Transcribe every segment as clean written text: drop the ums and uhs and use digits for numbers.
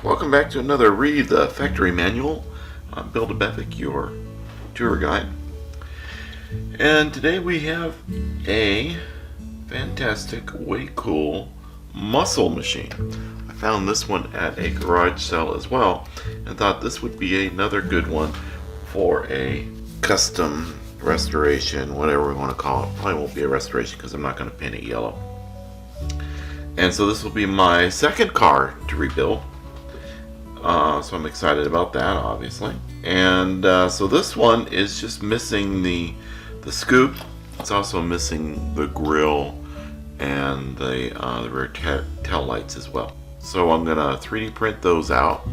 Welcome back to another Read the Factory Manual. I'm Bill DeBevick, your tour guide. And today we have a fantastic, way cool muscle machine. I found this one at a garage sale as well and thought this would be another good one for a custom restoration, whatever we want to call it. Probably won't be a restoration because I'm not going to paint it yellow. And so this will be my second car to rebuild. So I'm excited about that, obviously. And so this one is just missing the scoop. It's also missing the grill and the rear tail lights as well. So I'm gonna 3D print those out,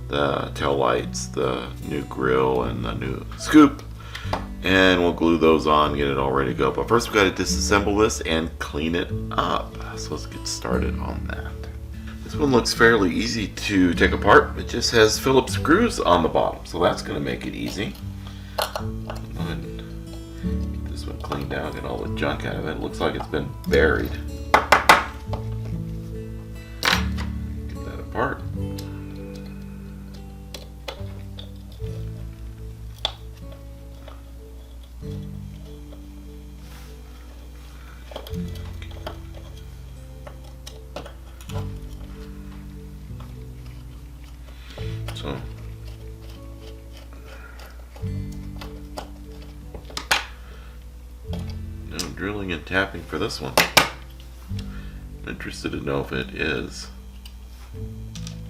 the tail lights, the new grill, and the new scoop, and we'll glue those on, get it all ready to go. But first we got to disassemble this and clean it up. So let's get started on that. This one looks fairly easy to take apart. It just has Phillips screws on the bottom, so that's going to make it easy. Go ahead and get this one cleaned out, get all the junk out of it. It looks like it's been buried. Get that apart. So no drilling and tapping for this one. I'm interested to know if it is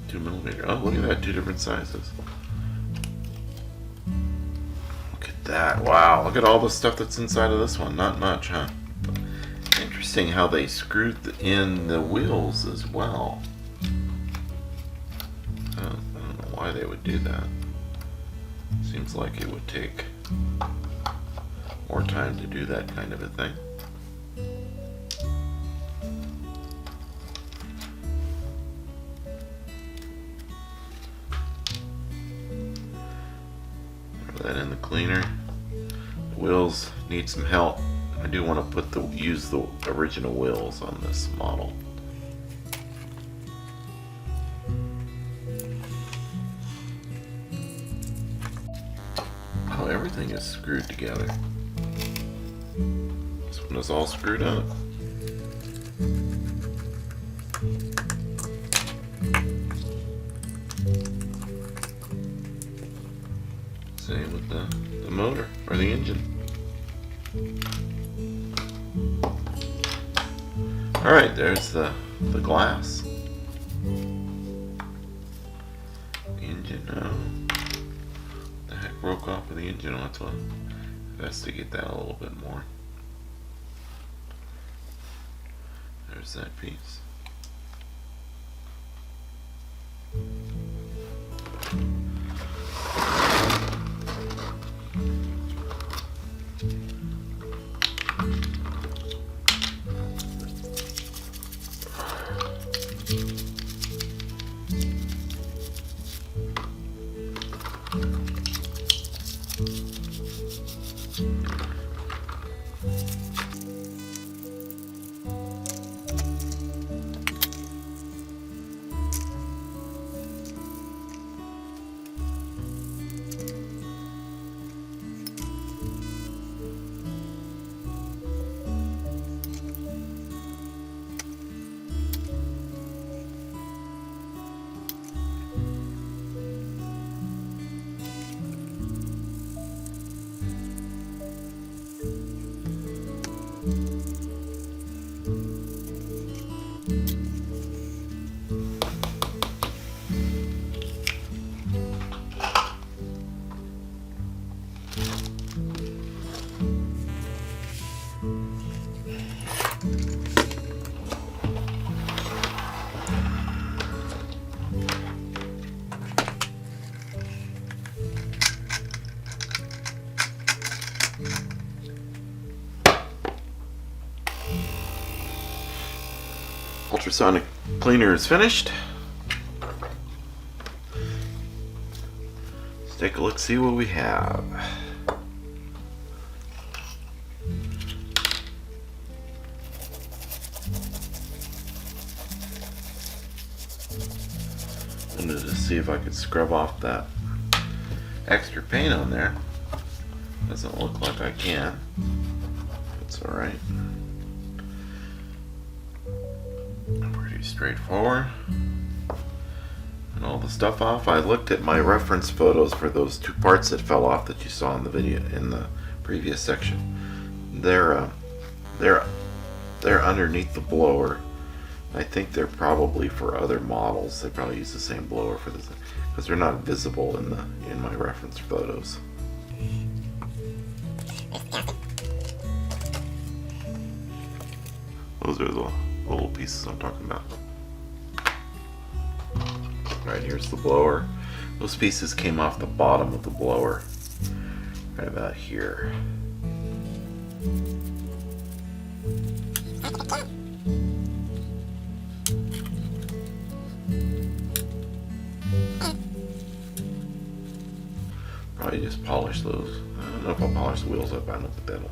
2mm. Oh, look at that, 2 different sizes. Look at that. Wow, look at all the stuff that's inside of this one. Not much, huh? Interesting how they screwed in the wheels as well. I don't know why they would do that. Seems like it would take more time to do that kind of a thing. Throw that in the cleaner. The wheels need some help. I do want to use the original wheels on this model. Oh, everything is screwed together. This one is all screwed up. Same with the motor or the engine. Alright, there's the glass. The engine now. The heck broke off of the engine? I'll have to investigate that a little bit more. There's that piece. Ultrasonic cleaner is finished. Let's take a look, see what we have. to see if I could scrub off that extra paint on there. Doesn't look like I can. It's alright. Pretty straightforward. And all the stuff off. I looked at my reference photos for those two parts that fell off that you saw in the video in the previous section. They're underneath the blower. I think they're probably for other models. They probably use the same blower for this because they're not visible in my reference photos. Those are the little pieces I'm talking about. Right, here's the blower. Those pieces came off the bottom of the blower. Right about here. Probably just polish those. I don't know if I'll polish the wheels up. I don't think that'll.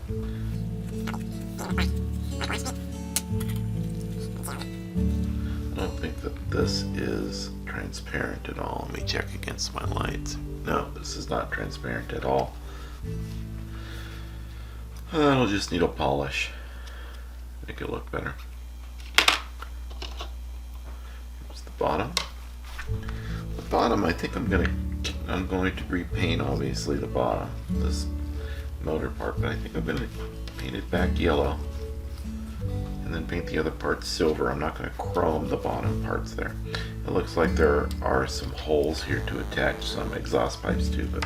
I don't think that this is transparent at all. Let me check against my lights. No, this is not transparent at all. It'll just need a polish. Make it look better. Here's the bottom. The bottom, I think I'm going to repaint, obviously, the bottom, this motor part, but I think I'm going to paint it back yellow and then paint the other parts silver. I'm not going to chrome the bottom parts there. It looks like there are some holes here to attach some exhaust pipes to, but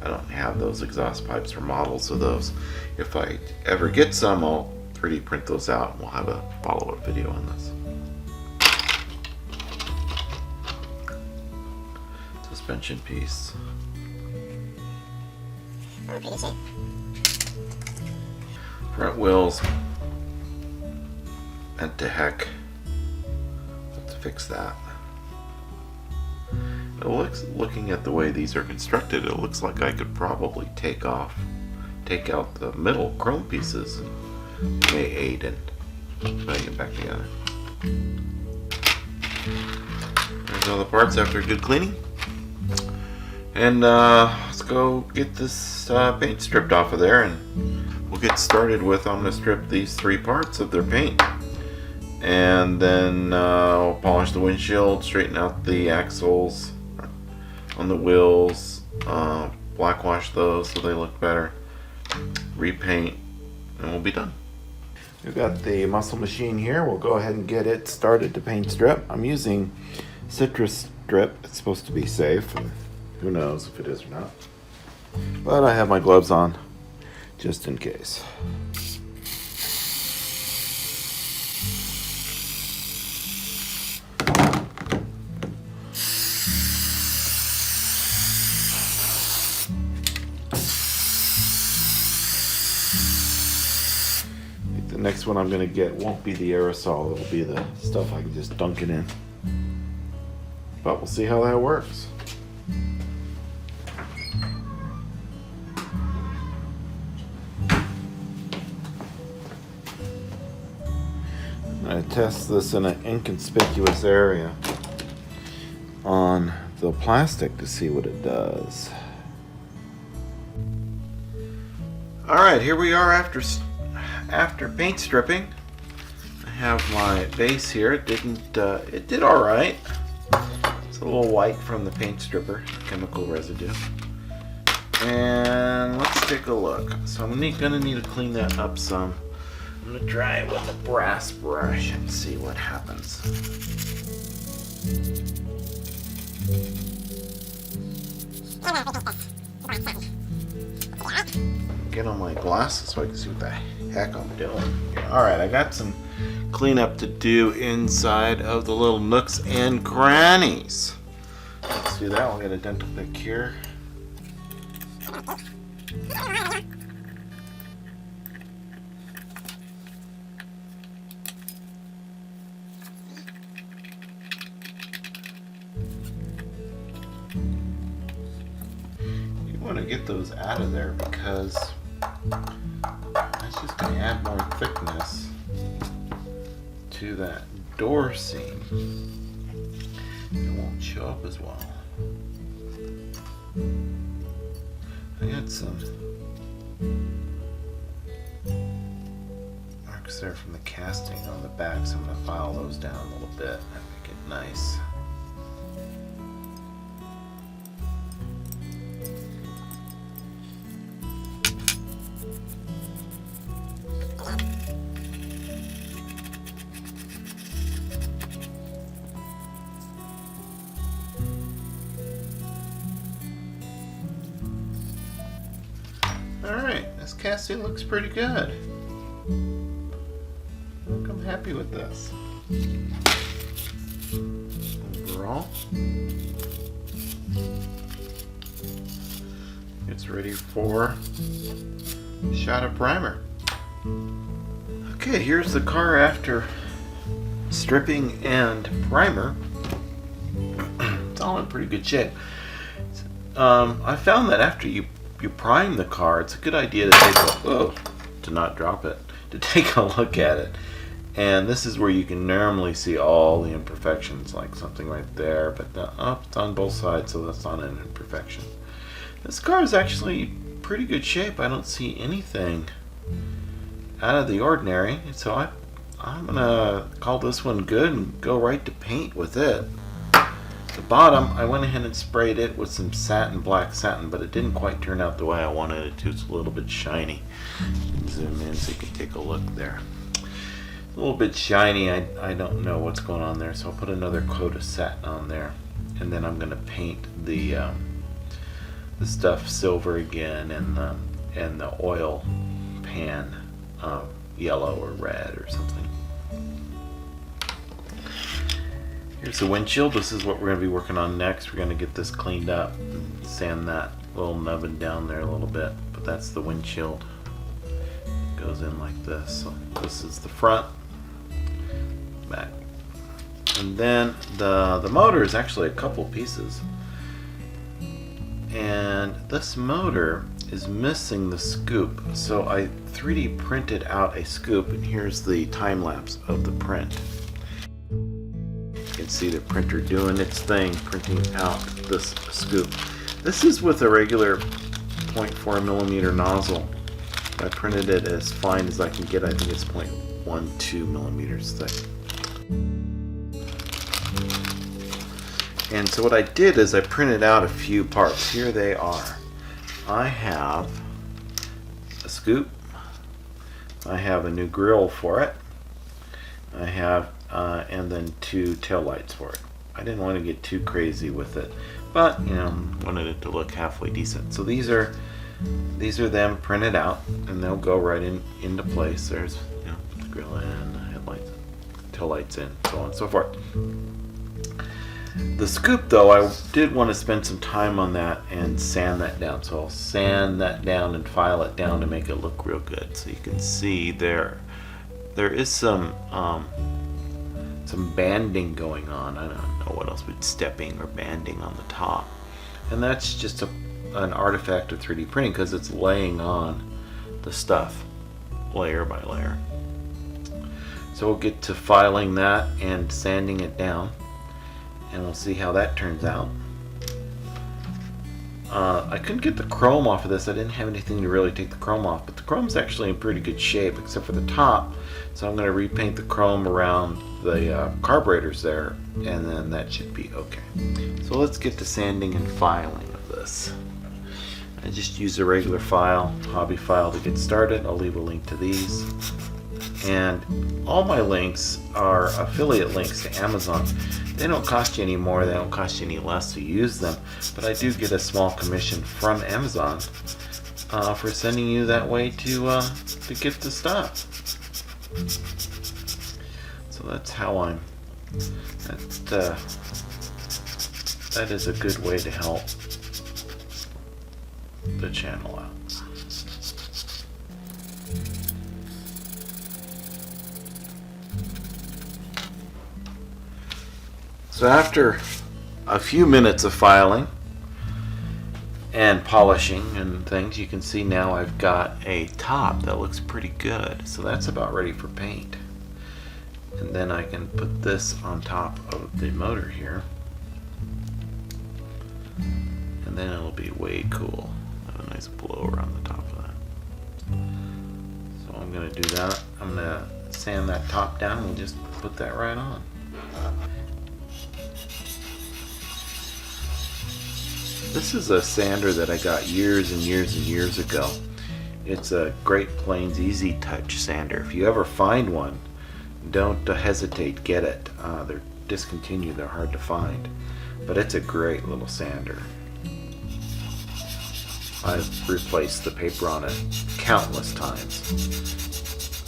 I don't have those exhaust pipes or models of those. If I ever get some, I'll 3D print those out and we'll have a follow-up video on this. Suspension piece. Front wheels bent to heck. Let's fix that. It looks, looking at the way these are constructed, it looks like I could probably take out the middle chrome pieces. And may aid in putting it back together. There's all the parts after a good cleaning. And let's go get this paint stripped off of there, and we'll get started with, I'm going to strip these three parts of their paint. And then I'll polish the windshield, straighten out the axles on the wheels, black wash those so they look better, repaint, and we'll be done. We've got the muscle machine here. We'll go ahead and get it started to paint strip. I'm using citrus strip. It's supposed to be safe, and who knows if it is or not. But I have my gloves on just in case. The next one I'm going to get won't be the aerosol, it'll be the stuff I can just dunk it in. But we'll see how that works. I'm going to test this in an inconspicuous area on the plastic to see what it does. Alright, here we are after paint stripping. I have my base here. It did all right. It's a little white from the paint stripper, chemical residue. And let's take a look. So I'm gonna need to clean that up some. I'm gonna try it with a brass brush and see what happens. Get on my glasses so I can see what the heck I'm doing. Alright, I got some cleanup to do inside of the little nooks and crannies. Let's do that. We'll get a dental pick here. You want to get those out of there because that's just going to add more thickness to that door seam. it won't show up as well. I got some marks there from the casting on the back, so I'm going to file those down a little bit and make it nice. Alright, this casting looks pretty good. I'm happy with this. Overall, it's ready for a shot of primer. Okay, here's the car after stripping and primer. It's all in pretty good shape. I found that after you prime the car, it's a good idea to take a look at it. And this is where you can normally see all the imperfections, like something right there, but it's on both sides, so that's not an imperfection. This car is actually pretty good shape. I don't see anything out of the ordinary, so I'm gonna call this one good and go right to paint with it. The bottom, I went ahead and sprayed it with some black satin, but it didn't quite turn out the way I wanted it to. It's a little bit shiny. Zoom in so you can take a look there. A little bit shiny. I don't know what's going on there, so I'll put another coat of satin on there, and then I'm going to paint the stuff silver again, and the oil pan yellow or red or something. Here's the windshield. This is what we're going to be working on next. We're going to get this cleaned up and sand that little nubbin down there a little bit. But that's the windshield. It goes in like this. So this is the front, back. And then the motor is actually a couple pieces. And this motor is missing the scoop. So I 3D printed out a scoop, and here's the time lapse of the print. You can see the printer doing its thing, printing out this scoop. This is with a regular 0.4 millimeter nozzle. I printed it as fine as I can get. I think it's 0.12 millimeters thick. And so what I did is I printed out a few parts. Here they are. I have a scoop. I have a new grill for it. I have and then 2 tail lights for it. I didn't want to get too crazy with it, but wanted it to look halfway decent. So these are them printed out, and they'll go right into place. There's the grill in, the headlights, tail lights in, so on and so forth. The scoop, though, I did want to spend some time on that and sand that down. So I'll sand that down and file it down to make it look real good. So you can see there is some banding going on. I don't know what else, but stepping or banding on the top. And that's just an artifact of 3D printing because it's laying on the stuff layer by layer. So we'll get to filing that and sanding it down, and we'll see how that turns out. I couldn't get the chrome off of this. I didn't have anything to really take the chrome off, but the chrome's actually in pretty good shape except for the top. So I'm going to repaint the chrome around the carburetors there, and then that should be okay. So let's get to sanding and filing of this. I just used a regular file, hobby file, to get started. I'll leave a link to these. And all my links are affiliate links to Amazon. They don't cost you any more, they don't cost you any less to use them, but I do get a small commission from Amazon for sending you that way to get the stuff. So that's how that is a good way to help the channel out. So after a few minutes of filing and polishing and things, you can see now I've got a top that looks pretty good. So that's about ready for paint. And then I can put this on top of the motor here. then it'll be way cool. Have a nice blower on the top of that. So I'm going to do that. I'm going to sand that top down and we'll just put that right on. This is a sander that I got years and years and years ago. It's a Great Plains Easy Touch sander. If you ever find one, don't hesitate, get it. They're discontinued, they're hard to find. But it's a great little sander. I've replaced the paper on it countless times.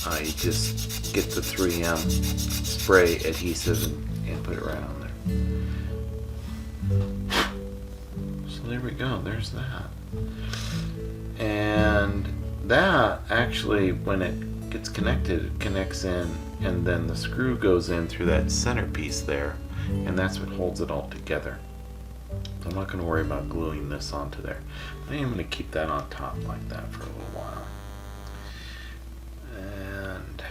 I just get the 3M spray adhesive and put it right on there. So there we go, there's that. And that actually, when it gets connected, it connects in, and then the screw goes in through that centerpiece there, and that's what holds it all together. So I'm not going to worry about gluing this onto there. I am going to keep that on top like that for a little while. And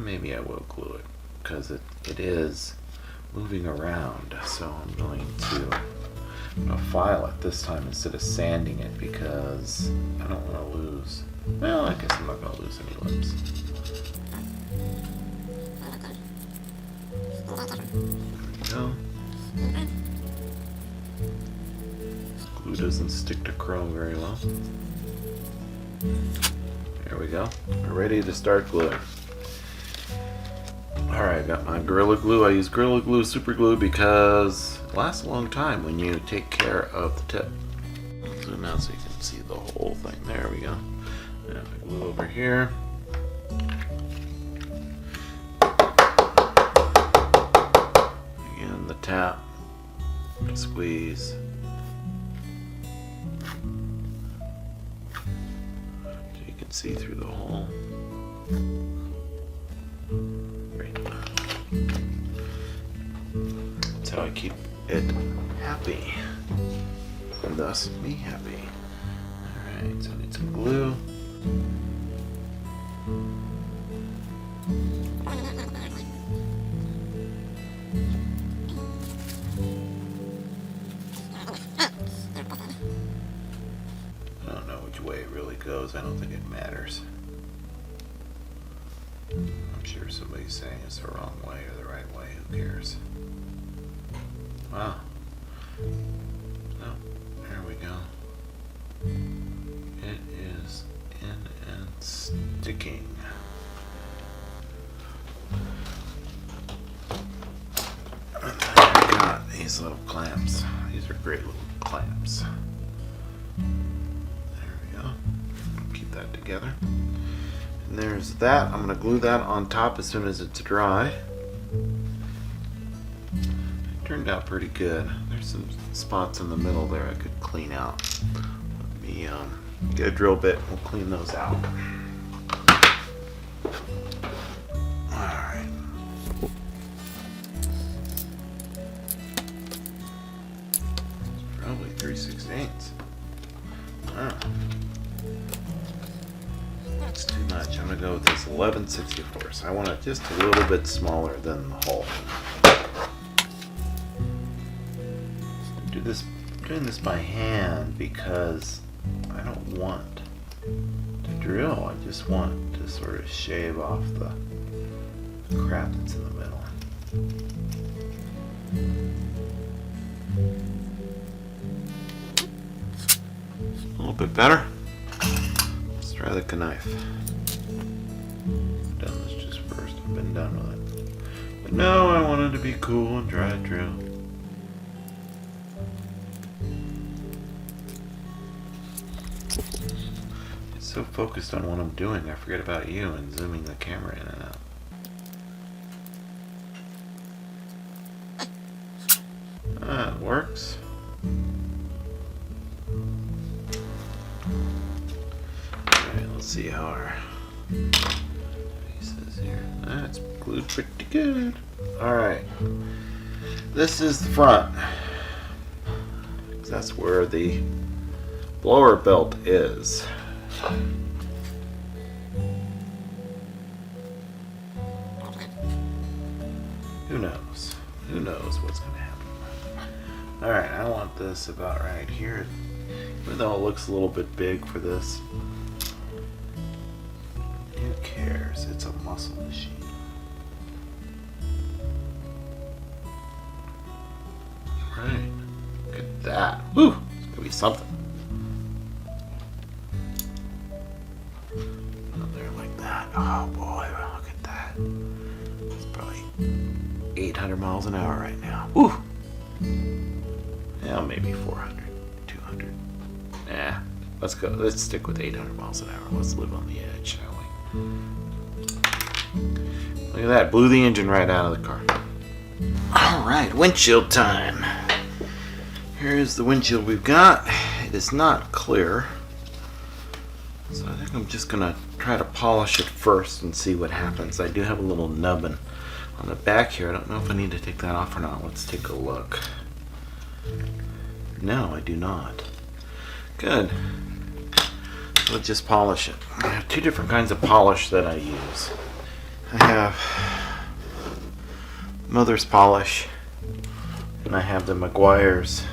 maybe I will glue it, because it is moving around. So I'm going to file it this time instead of sanding it, because I don't want to lose. Well, I guess I'm not going to lose any lips. There we go. Glue doesn't stick to chrome very well. There we go. We're ready to start gluing. Alright, I got my Gorilla Glue. I use Gorilla Glue Super Glue because it lasts a long time when you take care of the tip. I'll zoom out so you can see the whole thing. There we go. And I glue over here. Again, the tap. Squeeze. So you can see through the hole. Great. That's how I keep it happy. And thus me happy. Alright, so I need some glue. I don't know which way it really goes. I don't think it matters. I'm sure somebody's saying it's the wrong way or the right way. Who cares? Wow. No, there we go. It is in and sticking. And then I got these little clamps. These are great little clamps. There we go. Keep that together. And there's that. I'm going to glue that on top as soon as it's dry. It turned out pretty good. There's some spots in the middle there I could clean out. Let me get a drill bit. We'll clean those out. Alright. It's probably 3/16. Wow. That's too much. I'm going to go with this 11/64. I want it just a little bit smaller than the hole. Doing this by hand because I don't want to drill. I just want to sort of shave off the crap that's in the middle. A little bit better. Let's try the knife. I've done this just first. I've been done with it. But no, I wanted to be cool and try to drill. So focused on what I'm doing, I forget about you and zooming the camera in and out. It works. Alright, let's see how our piece is here. That's glued pretty good. Alright. This is the front. That's where the blower belt is. Who knows? Who knows what's going to happen? Alright, I want this about right here. Even though it looks a little bit big for this. Who cares? It's a muscle machine. Right. Look at that. Woo! It's gonna be something. Not there like that. Oh boy, look at that. It's probably 800 miles an hour right now. Woo! Yeah, maybe 400, 200. Nah, let's go. Let's stick with 800 miles an hour. Let's live on the edge, shall we? Look at that. Blew the engine right out of the car. Alright, windshield time. Here's the windshield we've got. It is not clear. So I think I'm just going to try to polish it first and see what happens. I do have a little nubbin on the back here. I don't know if I need to take that off or not. Let's take a look. No, I do not. Good. Let's just polish it. I have two different kinds of polish that I use. I have Mother's polish and I have the Meguiar's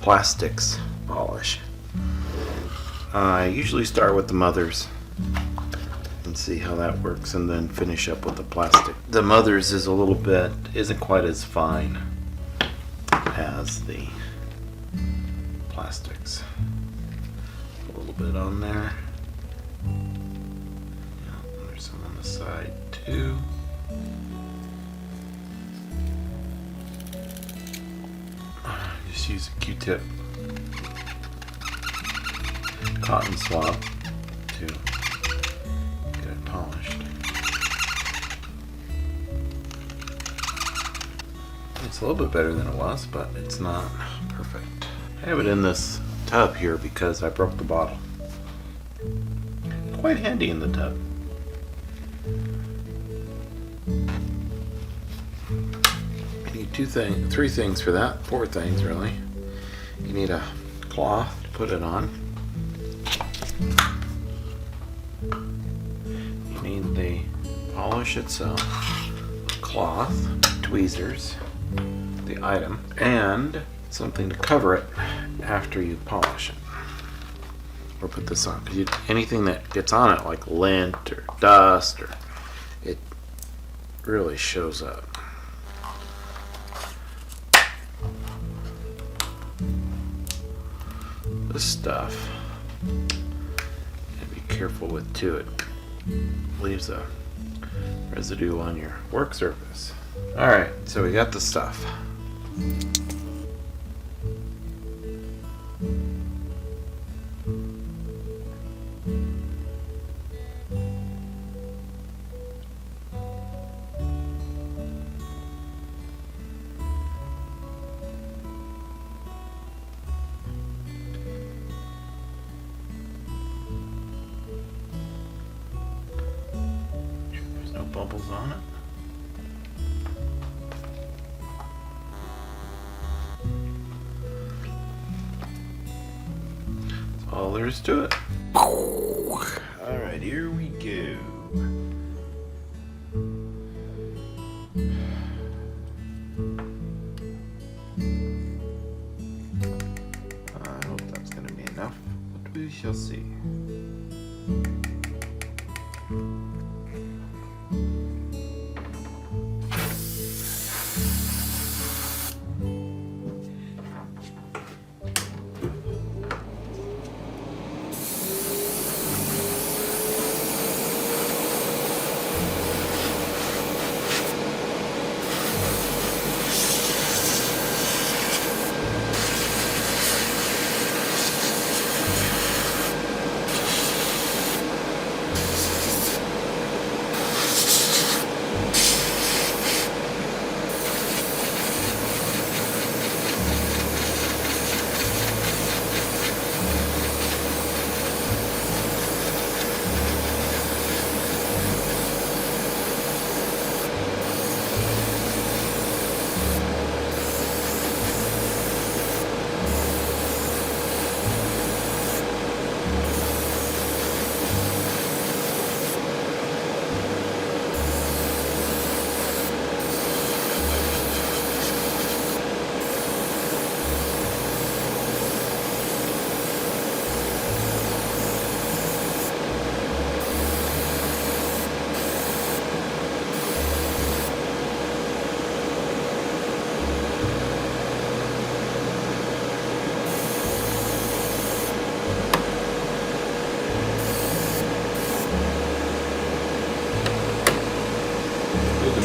plastics polish. I usually start with the Mother's and see how that works and then finish up with the plastic. The Mother's is a little bit, isn't quite as fine as the plastics. A little bit on there. Yeah, there's some on the side too. Just use a Q-tip cotton swab to get it polished. It's a little bit better than it was, but it's not perfect. I have it in this tub here because I broke the bottle. Quite handy in the tub. You need three things for that. 4 things really. You need a cloth to put it on. You need the polish itself, cloth, tweezers, the item, and something to cover it after you polish it or put this on, because anything that gets on it like lint or dust, or it really shows up. This stuff, be careful with too. It leaves a residue on your work surface. Alright, so we got the stuff. There's no bubbles on it. That's all there is to it. Alright, here we go. I hope that's going to be enough, but we shall see.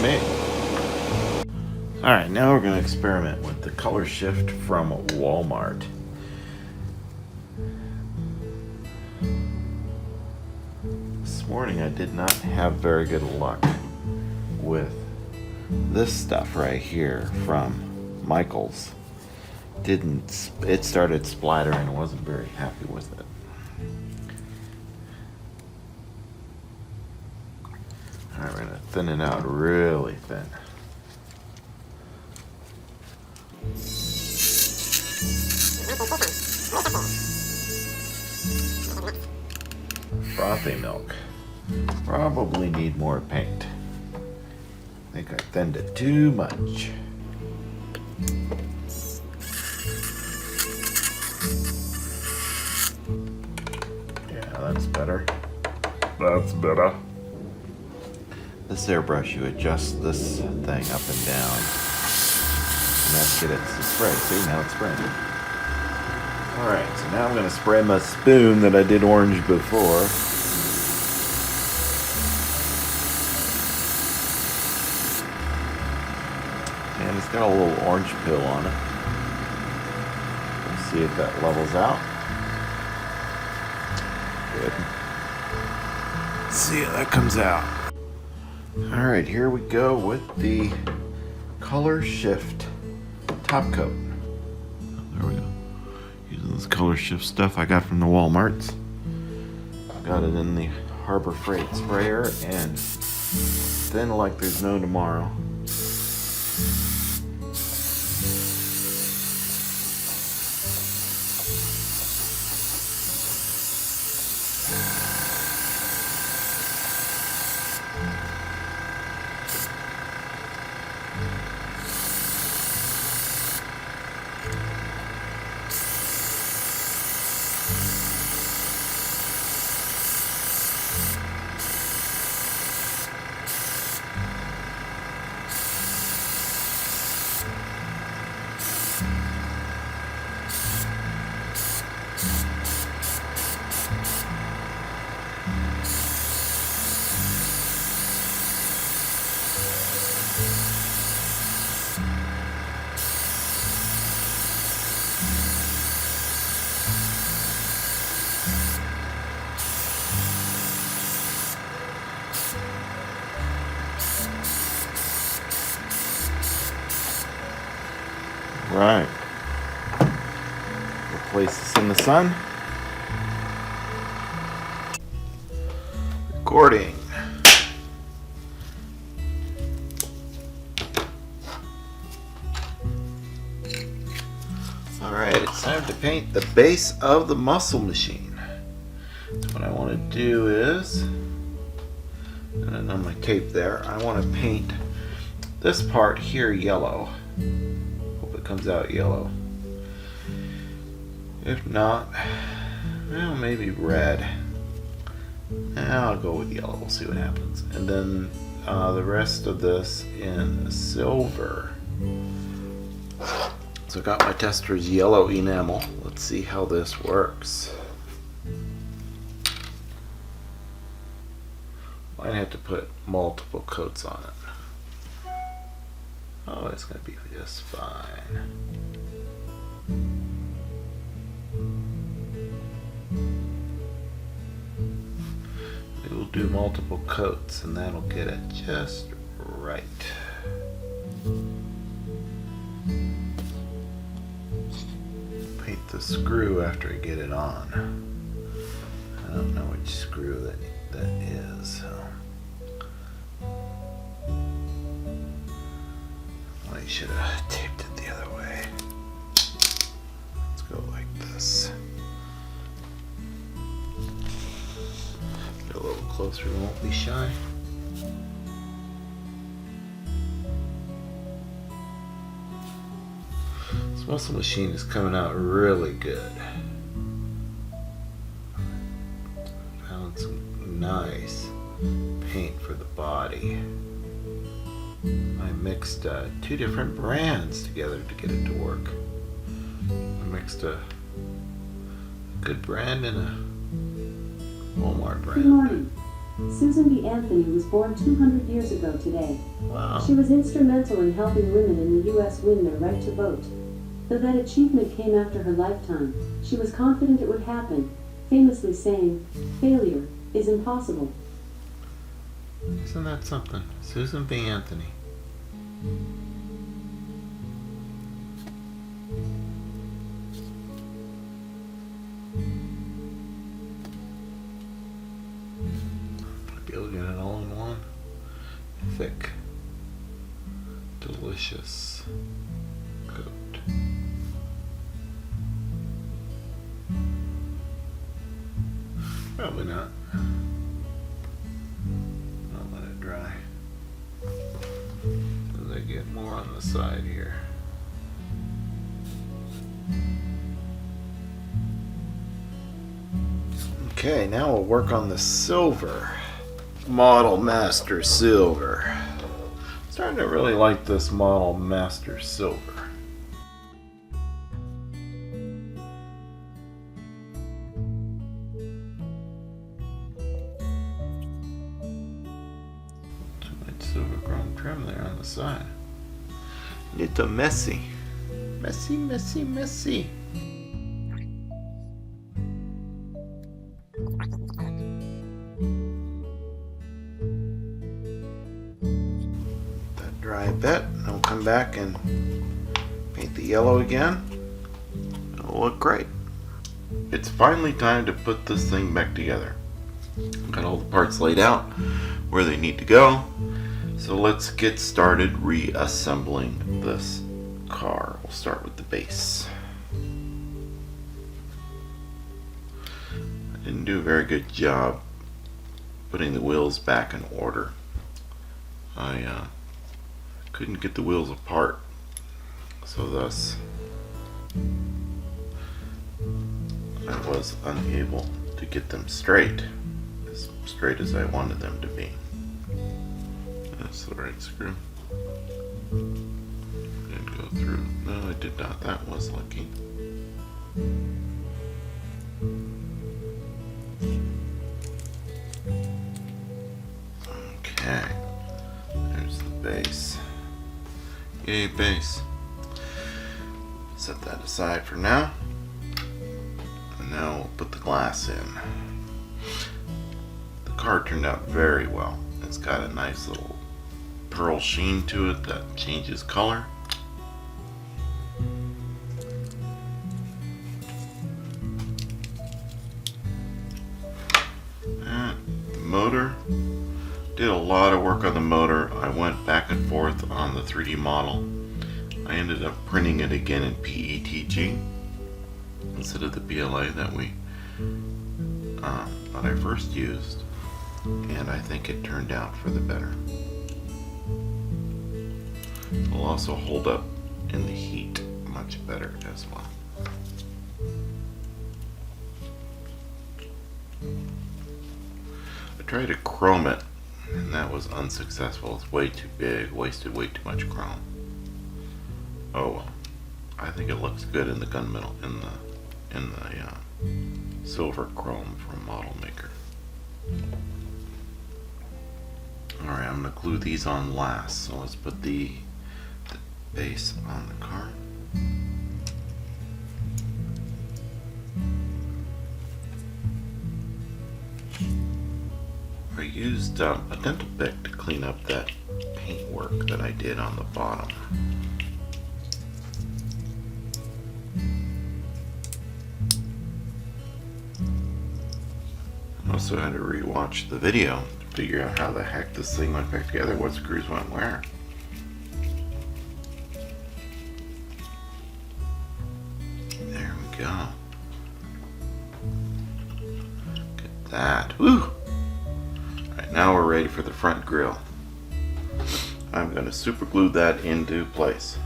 me. Alright, now we're going to experiment with the color shift from Walmart. This morning I did not have very good luck with this stuff right here from Michaels. It started splattering and I wasn't very happy with it. Alright, we're going to thin it out really thin. Frothy milk. Probably need more paint. I think I thinned it too much. Yeah, that's better. That's better. This airbrush, you adjust this thing up and down. And that's get it to spray. See, now it's spraying. Alright, so now I'm going to spray my spoon that I did orange before. And it's got a little orange pill on it. We'll see if that levels out. Good. Let's see how that comes out. Alright, here we go with the color shift top coat. There we go. Using this color shift stuff I got from the Walmarts. Got it in the Harbor Freight sprayer and thin like there's no tomorrow. Right. We'll place this in the sun. Recording. Alright, it's time to paint the base of the muscle machine. So what I want to do is, and on my tape there, I want to paint this part here yellow. Comes out yellow. If not, well, maybe red. I'll go with yellow. We'll see what happens. And then the rest of this in silver. So I got my tester's yellow enamel. Let's see how this works. Might have to put multiple coats on it. Oh, it's going to be just fine. We'll do multiple coats and that'll get it just right. Paint the screw after I get it on. I don't know which screw that is. So. I should have taped it the other way. Let's go like this. Get a little closer, we won't be shy. This muscle machine is coming out really good. Found some nice paint for the body. I mixed two different brands together to get it to work. I mixed a good brand and a Walmart brand. Good morning. Susan B. Anthony was born 200 years ago today. Wow. She was instrumental in helping women in the U.S. win their right to vote. Though that achievement came after her lifetime, she was confident it would happen, famously saying, "Failure is impossible." Isn't that something? Susan B. Anthony. You'll get it all in one. Thick, delicious coat. Probably not. I'll let it dry. As I get more on the side here. Okay, now we'll work on the silver. Model Master Silver. Starting to really like this Model Master Silver. Too much silver chrome trim there on the side. Little messy. Messy, messy, messy. Dry a bit, and I'll come back and paint the yellow again. It'll look great. It's finally time to put this thing back together. Got all the parts laid out where they need to go. So let's get started reassembling this car. We'll start with the base. I didn't do a very good job putting the wheels back in order. I couldn't get the wheels apart, so thus I was unable to get them straight as I wanted them to be. That's the right screw. Didn't go through. No, I did not. That was lucky. Okay, there's the base. Yay, base. Set that aside for now. And now we'll put the glass in. The car turned out very well. It's got a nice little pearl sheen to it that changes color. And the motor. Did a lot of work on the motor. I went back and forth on the 3D model. I ended up printing it again in PETG instead of the PLA that I first used, and I think it turned out for the better. It'll also hold up in the heat much better as well. I tried to chrome it, and that was unsuccessful. It's way too big, wasted way too much chrome. Oh well, I think it looks good in the gunmetal, in the silver chrome from Model Maker. All right, I'm gonna glue these on last. So let's put the base on the car. I used a dental pick to clean up that paint work that I did on the bottom. I also had to rewatch the video to figure out how the heck this thing went back together, what screws went where. There we go. Look at that. Woo! Alright, now we're ready for the front grille. I'm going to super glue that into place.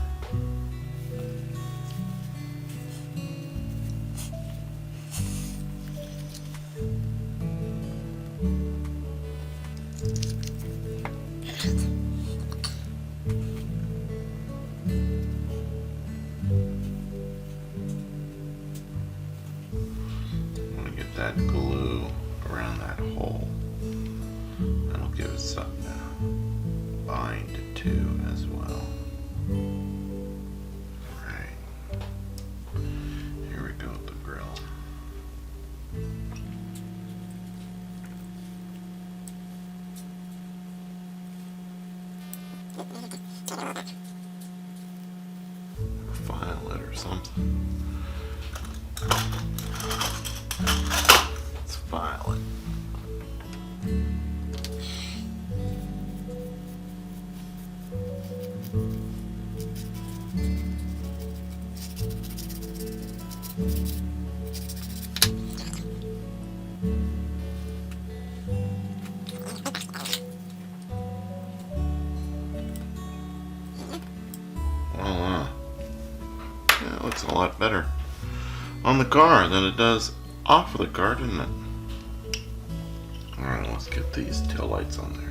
That glue around that hole. File it or something. Let's file it. Voila. Yeah, it looks a lot better on the car than it does off of the car, doesn't it? Alright, let's get these tail lights on there.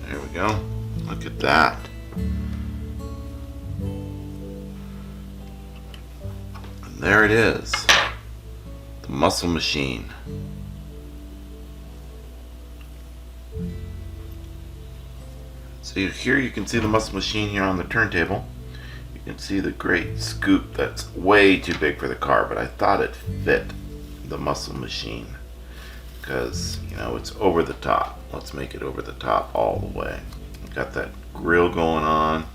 There we go. Look at that. And there it is. The muscle machine. So here you can see the muscle machine here on the turntable. You can see the great scoop that's way too big for the car, but I thought it fit the muscle machine because, you know, it's over the top. Let's make it over the top all the way. We've got that grill going on.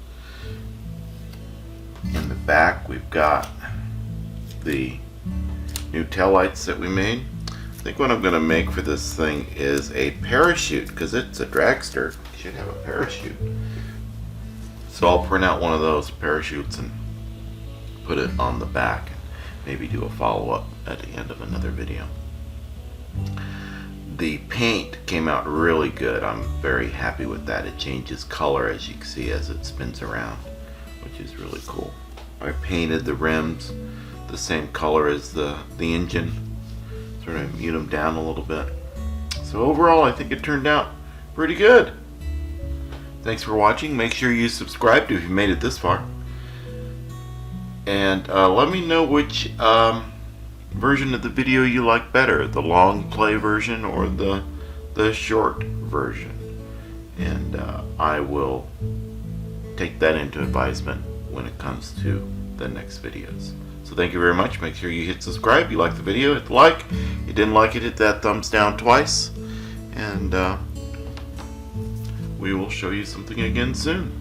In the back we've got the new taillights that we made. I think what I'm going to make for this thing is a parachute, because it's a dragster. It should have a parachute. So I'll print out one of those parachutes and put it on the back. Maybe do a follow-up at the end of another video. The paint came out really good. I'm very happy with that. It changes color, as you can see, as it spins around, which is really cool. I painted the rims the same color as the engine, sort of mute them down a little bit. So overall, I think it turned out pretty good. Thanks for watching. Make sure you subscribe if you made it this far. And let me know which version of the video you like better, the long play version or the short version. And I will take that into advisement when it comes to the next videos. So thank you very much. Make sure you hit subscribe. If you liked the video, hit the like. If you didn't like it, hit that thumbs down twice. And we will show you something again soon.